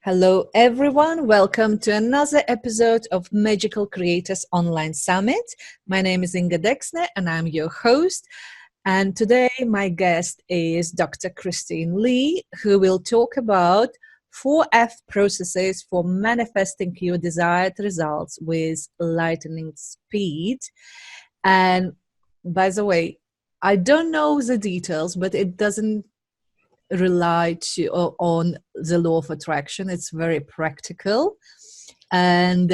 Hello, everyone. Welcome to another episode of Magical Creators Online Summit. My name is Inga Dexner, and I'm your host. And today, my guest is Dr. Christine Lee, who will talk about 4F processes for manifesting your desired results with lightning speed. And by the way, I don't know the details, but it doesn't rely on the law of attraction. It's very practical, and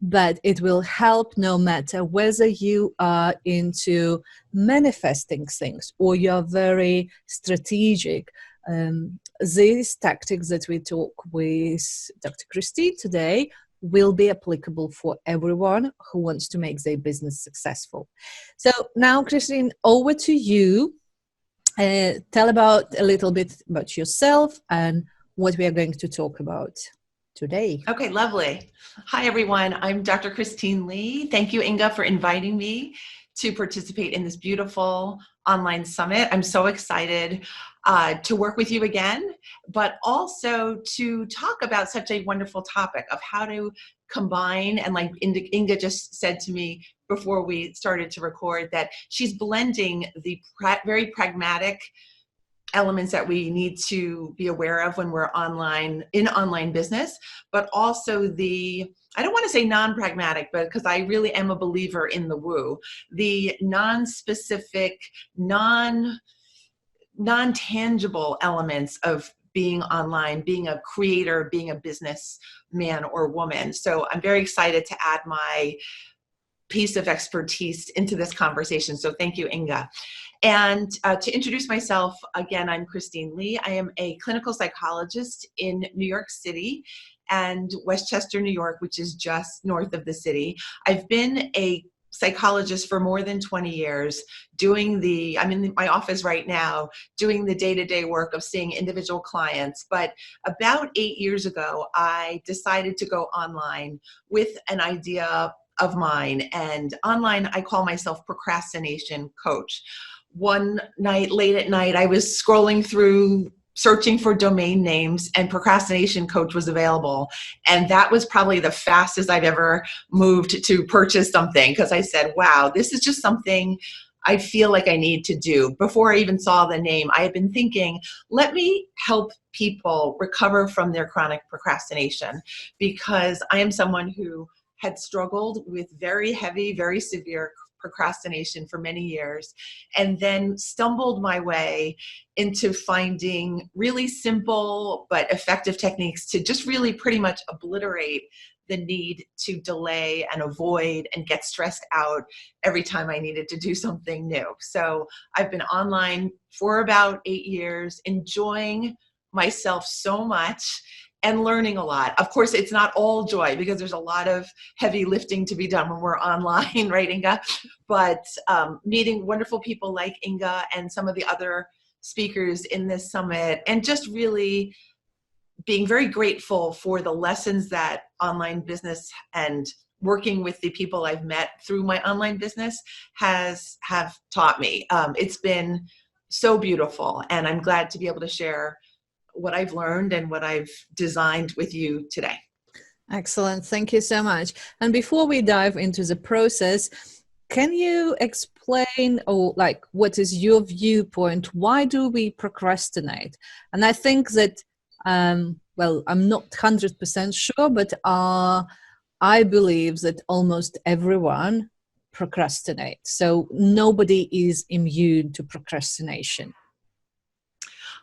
but it will help no matter whether you are into manifesting things or you're very strategic. These tactics that we talk with Dr. Christine today will be applicable for everyone who wants to make their business successful. So now, Christine, over to you. Tell about a little bit about yourself and what we are going to talk about today. Okay, lovely. Hi, everyone. I'm Dr. Christine Lee. Thank you, Inga, for inviting me to participate in this beautiful online summit. I'm so excited to work with you again, but also to talk about such a wonderful topic of how to combine, and like Inga just said to me before we started to record, that she's blending the very pragmatic elements that we need to be aware of when we're in online business, but also I don't want to say non-pragmatic, but because I really am a believer in the woo, the non-specific, non-tangible elements of being online, being a creator, being a business man or woman. So I'm very excited to add my piece of expertise into this conversation. So thank you, Inga. And to introduce myself, again, I'm Christine Lee. I am a clinical psychologist in New York City and Westchester, New York, which is just north of the city. I've been a psychologist for more than 20 years, I'm in my office right now, doing the day-to-day work of seeing individual clients. But about 8 years ago, I decided to go online with an idea of mine. And online, I call myself procrastination coach. One night, late at night, I was scrolling through searching for domain names, and procrastination coach was available. And that was probably the fastest I've ever moved to purchase something, because I said, wow, this is just something I feel like I need to do. Before I even saw the name, I had been thinking, let me help people recover from their chronic procrastination, because I am someone who had struggled with very heavy, very severe procrastination for many years, and then stumbled my way into finding really simple but effective techniques to just really pretty much obliterate the need to delay and avoid and get stressed out every time I needed to do something new. So I've been online for about 8 years, enjoying myself so much and learning a lot. Of course, it's not all joy, because there's a lot of heavy lifting to be done when we're online, right, Inga? But meeting wonderful people like Inga and some of the other speakers in this summit, and just really being very grateful for the lessons that online business and working with the people I've met through my online business have taught me. It's been so beautiful, and I'm glad to be able to share what I've learned and what I've designed with you today. Excellent. Thank you so much. And before we dive into the process, can you explain, or like, what is your viewpoint? Why do we procrastinate? And I think that, well, I'm not 100% sure, but I believe that almost everyone procrastinates. So nobody is immune to procrastination.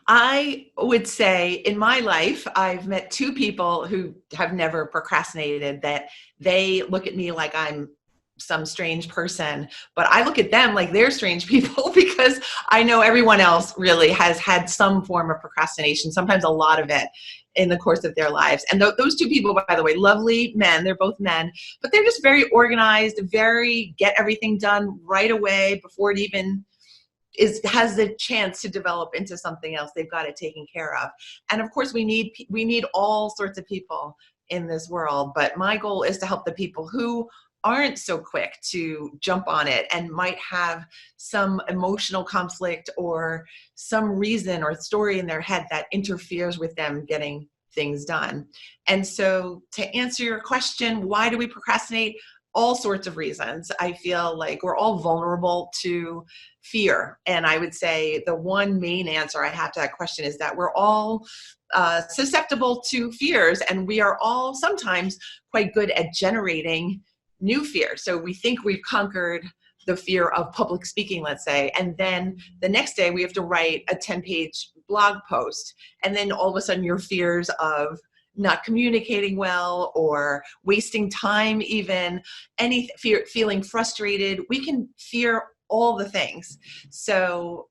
I would say in my life, I've met two people who have never procrastinated, that they look at me like I'm some strange person, but I look at them like they're strange people, because I know everyone else really has had some form of procrastination, sometimes a lot of it, in the course of their lives. And those two people, by the way, lovely men, they're both men, but they're just very organized, very get everything done right away before it even has the chance to develop into something else. They've got it taken care of. And of course, we need all sorts of people in this world, but my goal is to help the people who aren't so quick to jump on it and might have some emotional conflict or some reason or story in their head that interferes with them getting things done. And so to answer your question, why do we procrastinate? All sorts of reasons. I feel like we're all vulnerable to fear. And I would say the one main answer I have to that question is that we're all susceptible to fears, and we are all sometimes quite good at generating new fears. So we think we've conquered the fear of public speaking, let's say, and then the next day we have to write a 10-page blog post, and then all of a sudden your fears of not communicating well or wasting time, even any fear, feeling frustrated, we can fear all the things. So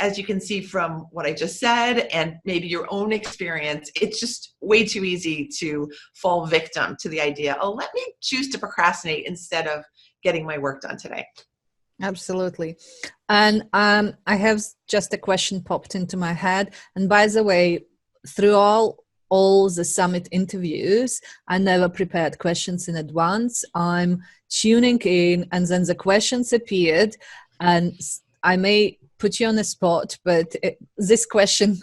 as you can see from what I just said and maybe your own experience, it's just way too easy to fall victim to the idea, oh, let me choose to procrastinate instead of getting my work done today. Absolutely. And I have just a question popped into my head. And by the way, through all the summit interviews, I never prepared questions in advance. I'm tuning in and then the questions appeared, and I may put you on the spot, but this question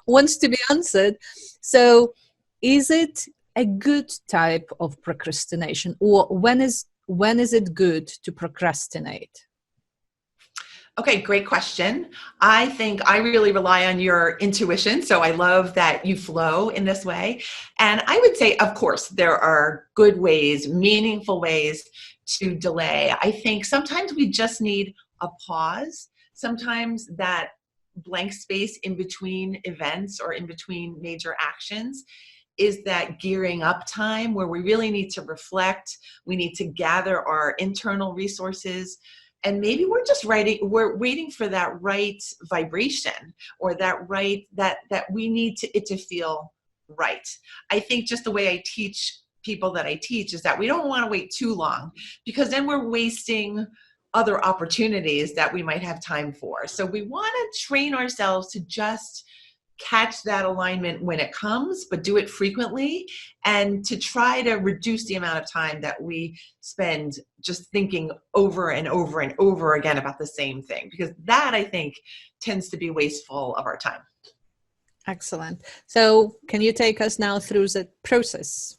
wants to be answered. So is it a good type of procrastination, or when is it good to procrastinate? Okay, great question. I think I really rely on your intuition. So I love that you flow in this way. And I would say, of course, there are good ways, meaningful ways to delay. I think sometimes we just need a pause. Sometimes that blank space in between events or in between major actions is that gearing up time where we really need to reflect. We need to gather our internal resources. And maybe we're waiting for that right vibration or that we need it to feel right. I think just the way I teach people that I teach is that we don't want to wait too long, because then we're wasting other opportunities that we might have time for. So we want to train ourselves to just catch that alignment when it comes, but do it frequently, and to try to reduce the amount of time that we spend just thinking over and over and over again about the same thing, because that, I think, tends to be wasteful of our time. Excellent. So can you take us now through the process,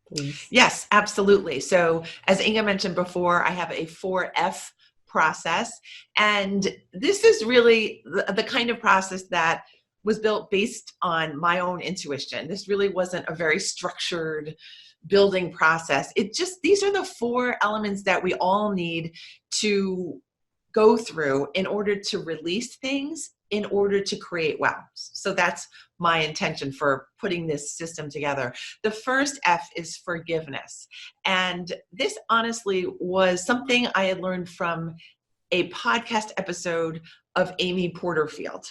please? Yes, absolutely. So as Inga mentioned before, I have a 4F process, and this is really the kind of process that was built based on my own intuition. This really wasn't a very structured building process. These are the 4 elements that we all need to go through in order to release things, in order to create well. So that's my intention for putting this system together. The first F is forgiveness. And this honestly was something I had learned from a podcast episode of Amy Porterfield.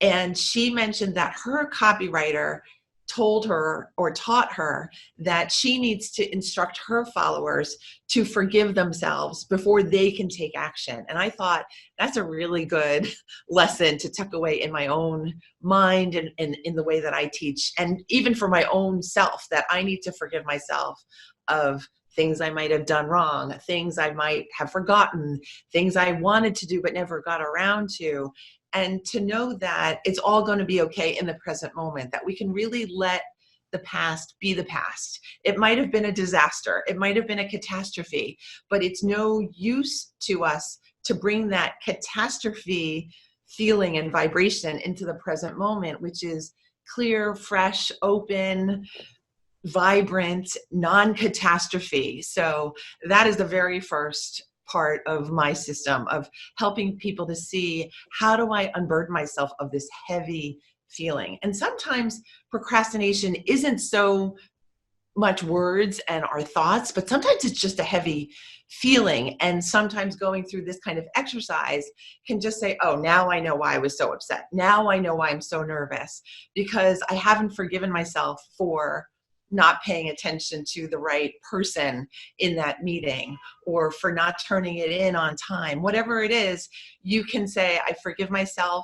And she mentioned that her copywriter told her or taught her that she needs to instruct her followers to forgive themselves before they can take action. And I thought that's a really good lesson to tuck away in my own mind and in the way that I teach. And even for my own self, that I need to forgive myself of things I might have done wrong, things I might have forgotten, things I wanted to do but never got around to. And to know that it's all going to be okay in the present moment, that we can really let the past be the past. It might have been a disaster, it might have been a catastrophe, but it's no use to us to bring that catastrophe feeling and vibration into the present moment, which is clear, fresh, open, vibrant, non-catastrophe. So that is the very first part of my system of helping people to see, how do I unburden myself of this heavy feeling? And sometimes procrastination isn't so much words and our thoughts, but sometimes it's just a heavy feeling. And sometimes going through this kind of exercise can just say, oh, now I know why I was so upset. Now I know why I'm so nervous, because I haven't forgiven myself for not paying attention to the right person in that meeting, or for not turning it in on time. Whatever it is, you can say, I forgive myself.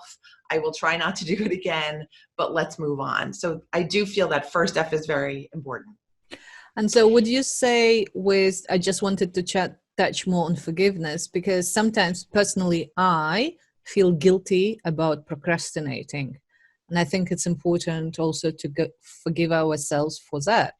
I will try not to do it again, but let's move on. So I do feel that first F is very important. And so would you say I just wanted to touch more on forgiveness, because sometimes personally I feel guilty about procrastinating. And I think it's important also to forgive ourselves for that.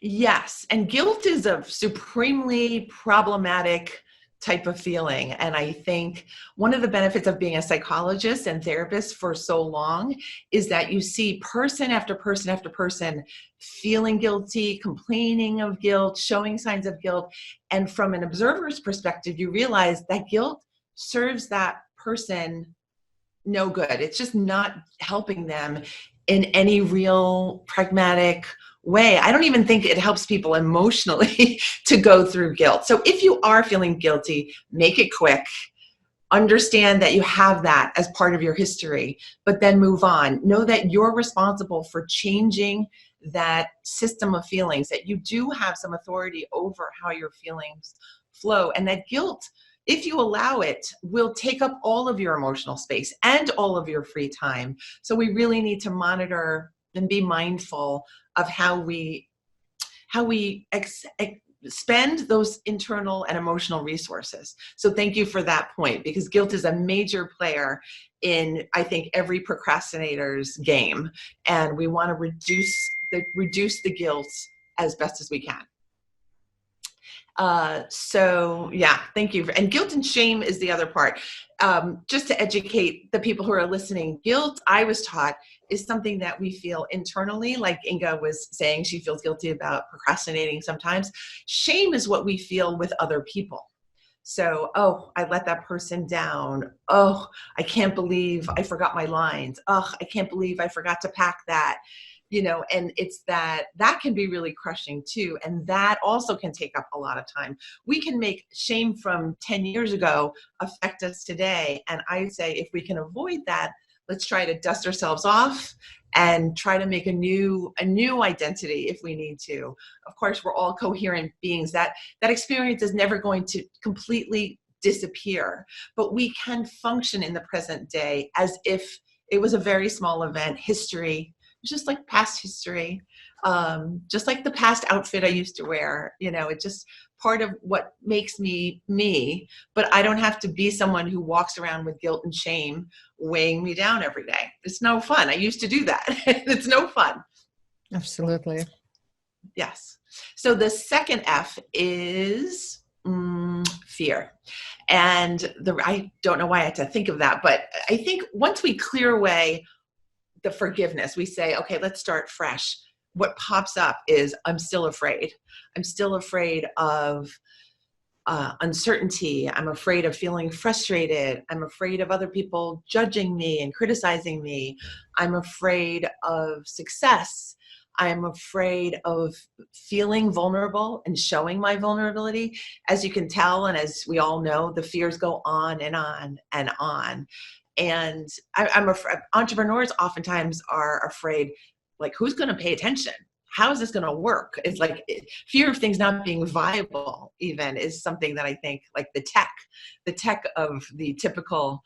Yes, and guilt is a supremely problematic type of feeling. And I think one of the benefits of being a psychologist and therapist for so long is that you see person after person after person feeling guilty, complaining of guilt, showing signs of guilt. And from an observer's perspective, you realize that guilt serves that person no good. It's just not helping them in any real pragmatic way. I don't even think it helps people emotionally to go through guilt. So if you are feeling guilty, make it quick. Understand that you have that as part of your history, but then move on. Know that you're responsible for changing that system of feelings, that you do have some authority over how your feelings flow, and that guilt, if you allow it, will take up all of your emotional space and all of your free time. So we really need to monitor and be mindful of how we spend those internal and emotional resources. So thank you for that point, because guilt is a major player in, I think, every procrastinator's game, and we want to reduce the guilt as best as we can. So yeah, thank you. And guilt and shame is the other part. Just to educate the people who are listening, guilt, I was taught, is something that we feel internally, like Inga was saying, she feels guilty about procrastinating sometimes. Shame is what we feel with other people. So, oh, I let that person down. Oh, I can't believe I forgot my lines. Oh, I can't believe I forgot to pack that. And it's that can be really crushing too. And that also can take up a lot of time. We can make shame from 10 years ago affect us today. And I say, if we can avoid that, let's try to dust ourselves off and try to make a new identity if we need to. Of course, we're all coherent beings. That experience is never going to completely disappear, but we can function in the present day as if it was a very small event, history, just like past history, just like the past outfit I used to wear. It's just part of what makes me me, but I don't have to be someone who walks around with guilt and shame weighing me down every day. It's no fun. I used to do that. It's no fun. Absolutely. Yes. So the second F is fear. And I don't know why I had to think of that, but I think once we clear away the forgiveness, we say, okay, let's start fresh. What pops up is, I'm still afraid. I'm still afraid of uncertainty. I'm afraid of feeling frustrated. I'm afraid of other people judging me and criticizing me. I'm afraid of success. I'm afraid of feeling vulnerable and showing my vulnerability. As you can tell, and as we all know, the fears go on and on and on. And I'm afraid. Entrepreneurs oftentimes are afraid, like, who's going to pay attention? How is this going to work? It's like fear of things not being viable even is something that I think, like the tech of the typical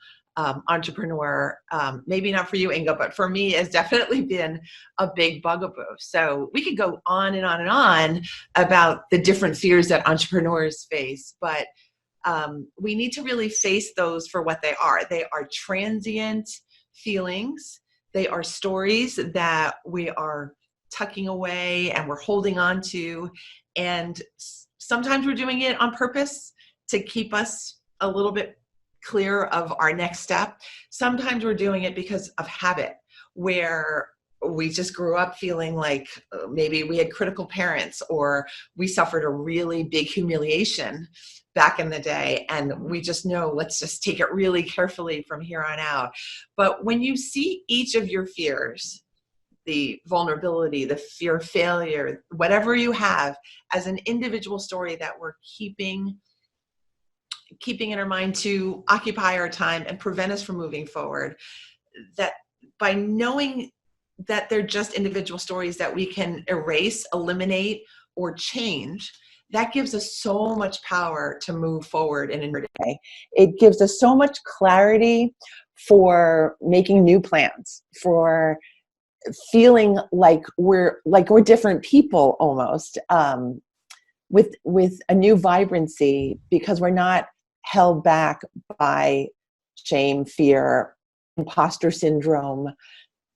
entrepreneur, maybe not for you, Inga, but for me, has definitely been a big bugaboo. So we could go on and on and on about the different fears that entrepreneurs face, but we need to really face those for what they are. They are transient feelings. They are stories that we are tucking away and we're holding on to. And sometimes we're doing it on purpose to keep us a little bit clear of our next step. Sometimes we're doing it because of habit, where we just grew up feeling like maybe we had critical parents, or we suffered a really big humiliation back in the day, and we just know, let's just take it really carefully from here on out. But when you see each of your fears, the vulnerability, the fear of failure, whatever you have, as an individual story that we're keeping in our mind to occupy our time and prevent us from moving forward, that by knowing that they're just individual stories that we can erase, eliminate, or change, that gives us so much power to move forward in a day. It gives us so much clarity for making new plans, for feeling like we're different people almost, with a new vibrancy, because we're not held back by shame, fear, imposter syndrome,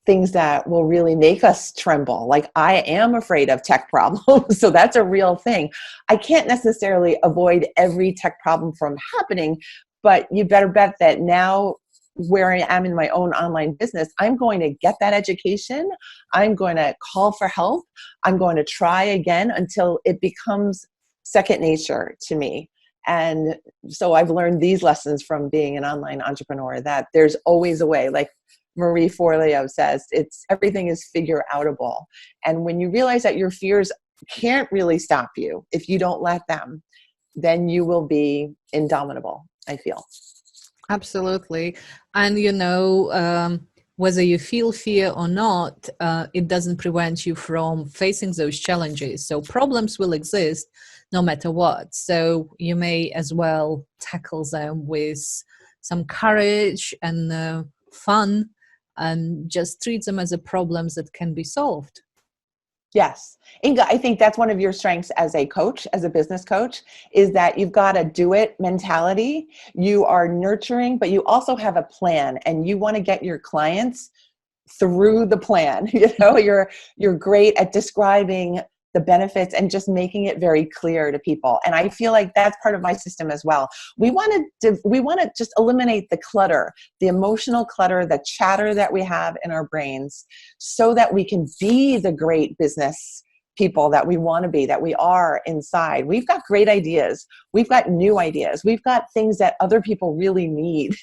things that will really make us tremble. Like, I am afraid of tech problems, so that's a real thing. I can't necessarily avoid every tech problem from happening, but you better bet that now, where I am in my own online business, I'm going to get that education. I'm going to call for help. I'm going to try again until it becomes second nature to me. And so I've learned these lessons from being an online entrepreneur, that there's always a way. Like Marie Forleo says, everything is figure outable. And when you realize that your fears can't really stop you if you don't let them, then you will be indomitable, I feel. Absolutely. And, whether you feel fear or not, it doesn't prevent you from facing those challenges. So problems will exist no matter what. So you may as well tackle them with some courage and fun, and just treat them as a problems that can be solved. Yes. Inga, I think that's one of your strengths as a coach, as a business coach, is that you've got a do it mentality. You are nurturing, but you also have a plan, and you want to get your clients through the plan. You're great at describing the benefits and just making it very clear to people. And I feel like that's part of my system as well. We want to just eliminate the clutter, the emotional clutter, the chatter that we have in our brains, so that we can be the great business people that we want to be, that we are inside. We've got great ideas. We've got new ideas. We've got things that other people really need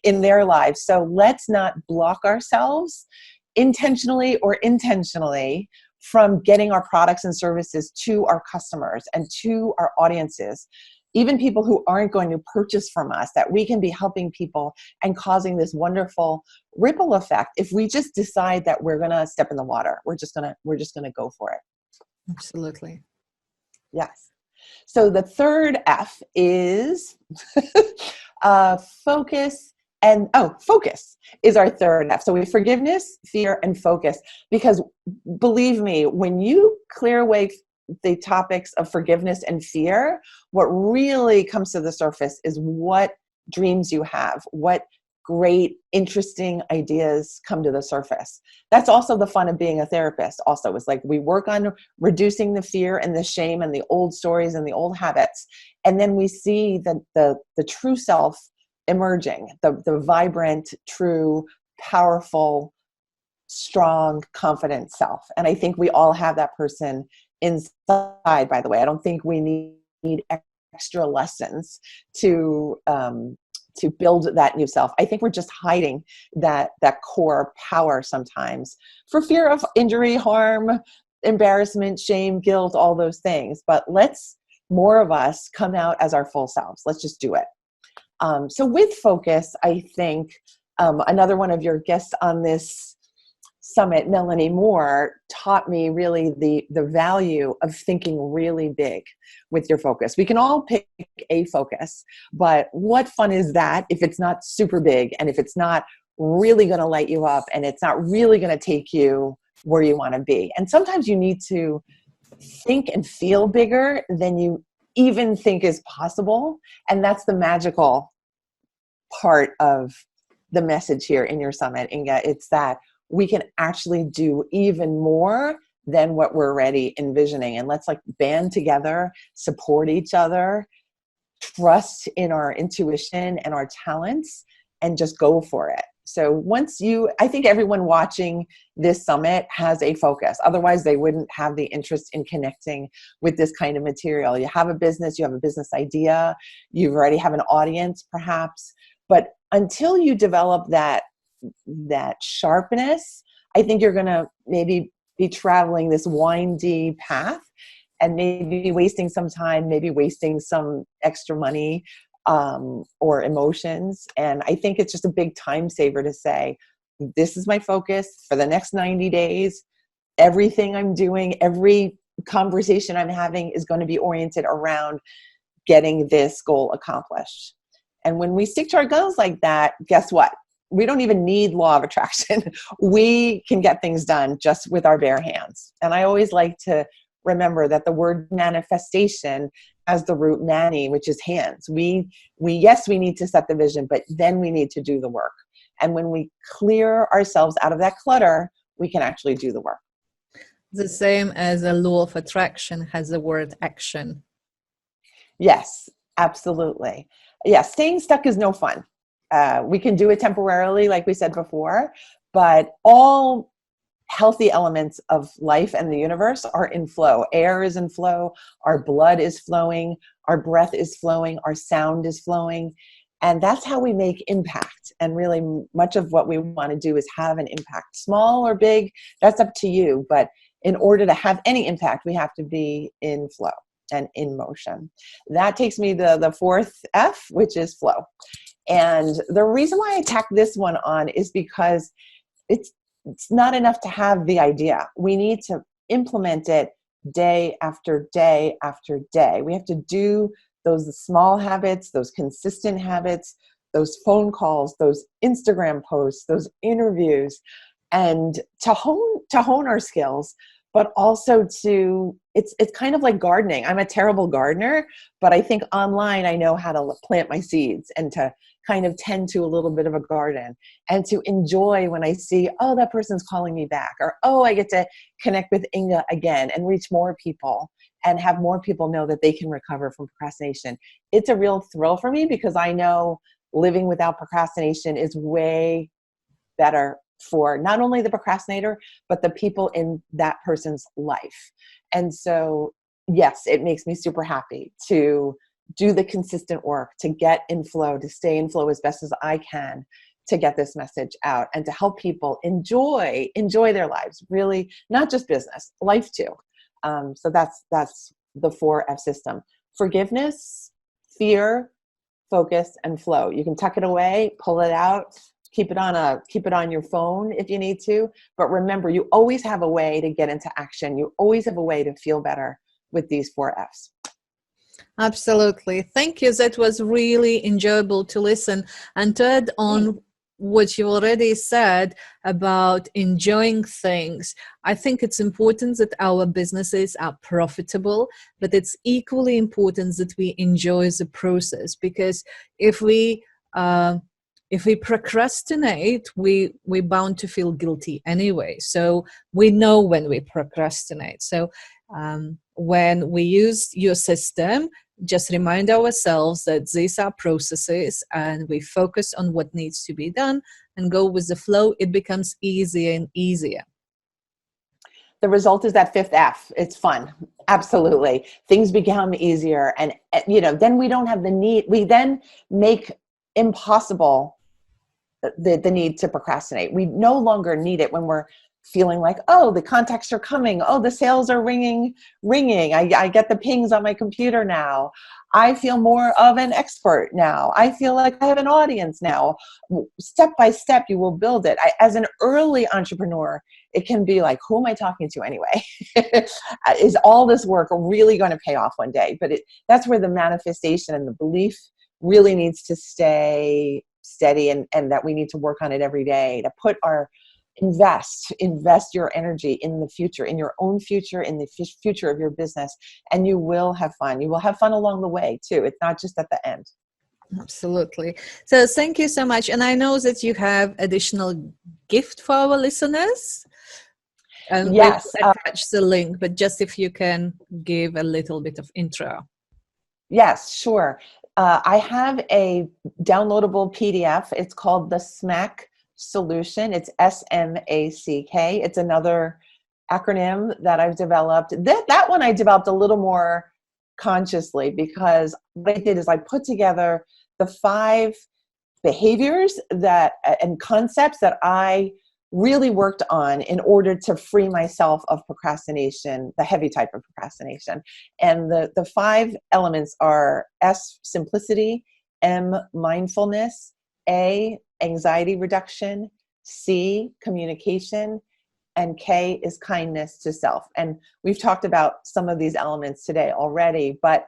in their lives. So let's not block ourselves intentionally or intentionally from getting our products and services to our customers and to our audiences, even people who aren't going to purchase from us, that we can be helping people and causing this wonderful ripple effect if we just decide that we're going to step in the water. We're just going to go for it. Absolutely. Yes. So the third F is focus. And focus is our third F. So we have forgiveness, fear, and focus. Because believe me, when you clear away the topics of forgiveness and fear, what really comes to the surface is what dreams you have, what great, interesting ideas come to the surface. That's also the fun of being a therapist. Also, is like we work on reducing the fear and the shame and the old stories and the old habits, and then we see the true self emerging, the vibrant, true, powerful, strong, confident self. And I think we all have that person inside, by the way. I don't think we need extra lessons to build that new self. I think we're just hiding that core power sometimes for fear of injury, harm, embarrassment, shame, guilt, all those things. But let's, more of us, come out as our full selves. Let's just do it. So with focus, I think another one of your guests on this summit, Melanie Moore, taught me really the value of thinking really big with your focus. We can all pick a focus, but what fun is that if it's not super big, and if it's not really going to light you up, and it's not really going to take you where you want to be. And sometimes you need to think and feel bigger than you even think is possible. And that's the magical part of the message here in your summit, Inga. It's that we can actually do even more than what we're already envisioning. And let's band together, support each other, trust in our intuition and our talents, and just go for it. So I think everyone watching this summit has a focus. Otherwise, they wouldn't have the interest in connecting with this kind of material. You have a business, you have a business idea, you already have an audience perhaps, but until you develop that sharpness, I think you're going to maybe be traveling this windy path and maybe wasting some time, maybe wasting some extra money, or emotions. And I think it's just a big time saver to say, this is my focus for the next 90 days. Everything I'm doing, every conversation I'm having is going to be oriented around getting this goal accomplished. And when we stick to our guns like that, guess what? We don't even need law of attraction. We can get things done just with our bare hands. And I always like to remember that the word manifestation has the root mani, which is hands. We need to set the vision, but then we need to do the work. And when we clear ourselves out of that clutter, we can actually do the work. The same as a law of attraction has the word action. Yes, absolutely. Yeah, staying stuck is no fun. We can do it temporarily, like we said before, but all healthy elements of life and the universe are in flow. Air is in flow, our blood is flowing, our breath is flowing, our sound is flowing. And that's how we make impact. And really much of what we want to do is have an impact. Small or big, that's up to you. But in order to have any impact, we have to be in flow and in motion. That takes me to the fourth F, which is flow. And the reason why I tack this one on is because it's not enough to have the idea. We need to implement it day after day after day. We have to do those small habits, those consistent habits, those phone calls, those Instagram posts, those interviews, and to hone our skills, but also it's kind of like gardening. I'm a terrible gardener, but I think online I know how to plant my seeds and to kind of tend to a little bit of a garden and to enjoy when I see, oh, that person's calling me back, or, oh, I get to connect with Inga again and reach more people and have more people know that they can recover from procrastination. It's a real thrill for me because I know living without procrastination is way better for not only the procrastinator, but the people in that person's life. And so, yes, it makes me super happy to do the consistent work, to get in flow, to stay in flow as best as I can, to get this message out and to help people enjoy their lives, really, not just business, life too. So that's the 4F system: forgiveness, fear, focus, and flow. You can tuck it away, pull it out, keep it on your phone if you need to. But remember, you always have a way to get into action. You always have a way to feel better with these 4Fs. Absolutely. Thank you. That was really enjoyable to listen. And to add on what you already said about enjoying things, I think it's important that our businesses are profitable, but it's equally important that we enjoy the process, because if we procrastinate, we're bound to feel guilty anyway. So we know when we procrastinate. So when we use your system, just remind ourselves that these are processes and we focus on what needs to be done and go with the flow. It becomes easier and easier. The result is that 5th F. It's fun. Absolutely. Things become easier. And, then we don't have the need. We then make impossible the need to procrastinate. We no longer need it when we're feeling like, oh, the contacts are coming. Oh, the sales are ringing. I get the pings on my computer now. I feel more of an expert now. I feel like I have an audience now. Step by step, you will build it. As an early entrepreneur, it can be like, who am I talking to anyway? Is all this work really going to pay off one day? But that's where the manifestation and the belief really needs to stay steady, and that we need to work on it every day to put invest your energy in the future, in your own future, in the future of your business, and you will have fun. You will have fun along the way too. It's not just at the end. Absolutely. So thank you so much. And I know that you have additional gift for our listeners. And yes, we'll attach the link, but just if you can give a little bit of intro. Yes, sure. I have a downloadable PDF. It's called the SMACK Solution. It's SMACK. It's another acronym that I've developed. That one I developed a little more consciously, because what I did is I put together the 5 behaviors and concepts that I really worked on in order to free myself of procrastination, the heavy type of procrastination. And the 5 elements are S, simplicity; M, mindfulness; A, anxiety reduction; C, communication; and K is kindness to self. And we've talked about some of these elements today already, but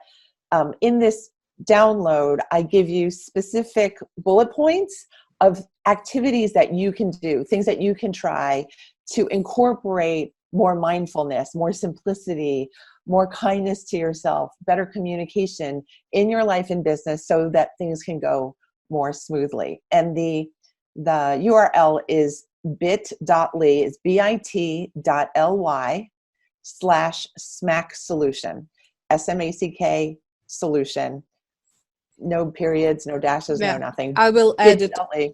in this download, I give you specific bullet points of activities that you can do, things that you can try to incorporate more mindfulness, more simplicity, more kindness to yourself, better communication in your life and business, so that things can go more smoothly. And the The URL is bit.ly, it's bit.ly/smack solution, SMACK solution. No periods, no dashes, Yeah. no nothing. I will add it. Bit.ly.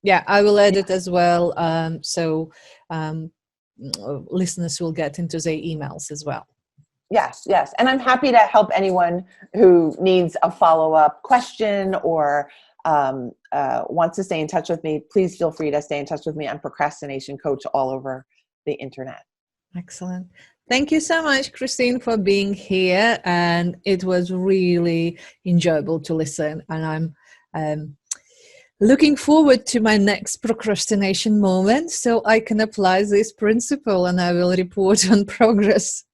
Yeah, I will add it as well. So listeners will get into their emails as well. Yes, yes. And I'm happy to help anyone who needs a follow-up question or wants to stay in touch with me. Please feel free to stay in touch with me. I'm procrastination coach all over the internet. Excellent. Thank you so much, Christine, for being here. And it was really enjoyable to listen. And I'm looking forward to my next procrastination moment so I can apply this principle and I will report on progress.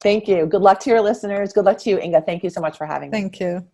Thank you. Good luck to your listeners. Good luck to you, Inga. Thank you so much for having me. Thank you.